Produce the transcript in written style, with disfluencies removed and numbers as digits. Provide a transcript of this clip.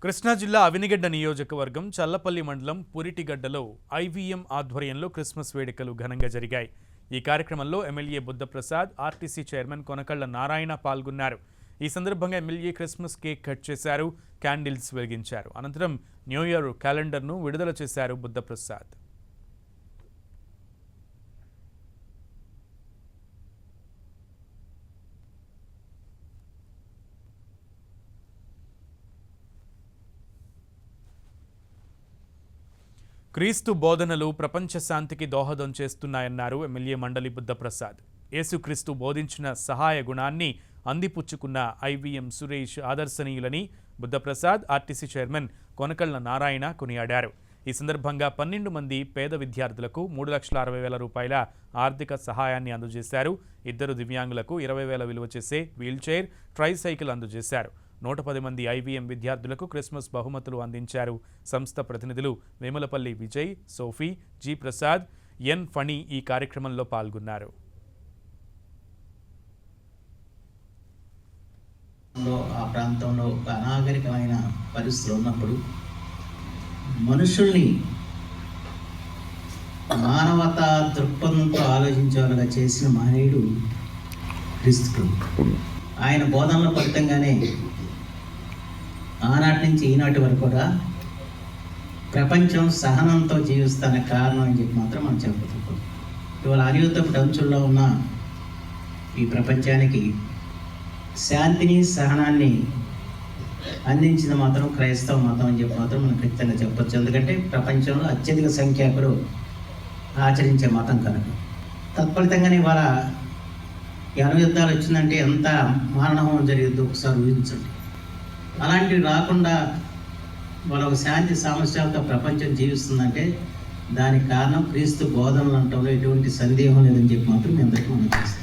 కృష్ణా జిల్లా అవినిగడ్డ నియోజకవర్గం చల్లపల్లి మండలం పురిటిగడ్డలో ఐవీఎం ఆధ్వర్యంలో క్రిస్మస్ వేడుకలు ఘనంగా జరిగాయి. ఈ కార్యక్రమంలో MLA Buddha Prasad, RTC chairman Konakalla Narayana పాల్గొన్నారు. ఈ సందర్భంగా ఎమ్మెల్యే క్రిస్మస్ కేక్ కట్ చేశారు, క్యాండిల్స్ వెలిగించారు. అనంతరం న్యూ ఇయర్ క్యాలెండర్ను విడుదల చేశారు బుద్ధప్రసాద్. క్రీస్తు బోధనలు ప్రపంచ శాంతికి దోహదం చేస్తున్నాయన్నారు ఎమ్మెల్యే మండలి బుద్ధప్రసాద్. యేసుక్రీస్తు బోధించిన సహాయ గుణాన్ని అందిపుచ్చుకున్న ఐవీఎం సురేష్ ఆదర్శనీయులని బుద్ధప్రసాద్, ఆర్టీసీ చైర్మన్ కొనకళ్ళ నారాయణ కొనియాడారు. ఈ సందర్భంగా 12 మంది పేద విద్యార్థులకు 3,60,000 రూపాయల ఆర్థిక సహాయాన్ని అందజేశారు. 2 దివ్యాంగులకు 20,000 విలువ చేసే వీల్చైర్, ట్రైసైకిల్ అందజేశారు. 110 మంది ఐవీఎం విద్యార్థులకు క్రిస్మస్ బహుమతులు అందించారు. సంస్థ ప్రతినిధులు వేములపల్లి విజయ్, సోఫీ, జి ప్రసాద్, ఎన్ ఫణి ఈ కార్యక్రమంలో పాల్గొన్నారు. ఆ ప్రాంతంలో ఒక అనాగరికమైన పరిస్థితులు ఉన్నప్పుడు మనుషుల్ని మానవతా దృక్పథంతో ఆలోచించేలాగా చేసిన మహనీయుడు క్రీస్తు. ఆయన బోధనల ఫలితంగానే ఆనాటి నుంచి ఈనాటి వరకు కూడా ప్రపంచం సహనంతో జీవిస్తానికి కారణం అని చెప్పి మాత్రం మనం చెప్పగలుగుతాం. ఇవాళ అనియుద్ధపు అంచుల్లో ఉన్న ఈ ప్రపంచానికి శాంతిని, సహనాన్ని అందించిన మాత్రం క్రైస్తవ మతం అని చెప్పి మాత్రం మనం ఖచ్చితంగా చెప్పచ్చు. ఎందుకంటే ప్రపంచంలో అత్యధిక సంఖ్యాకులు ఆచరించే మతం కనుక. తత్ఫలితంగానే ఇవాళ ఈ అణుయుద్ధాలు వచ్చిందంటే ఎంత మారణహోమం జరిగిందో ఒకసారి ఊహించండి. అలాంటివి రాకుండా వాళ్ళ ఒక శాంతి సమస్యలతో ప్రపంచం జీవిస్తుందంటే దానికి కారణం క్రీస్తు బోధనలు అంటంలో ఎటువంటి సందేహం లేదని చెప్పి మాత్రం మీ అందరికీ మనం చేస్తాం.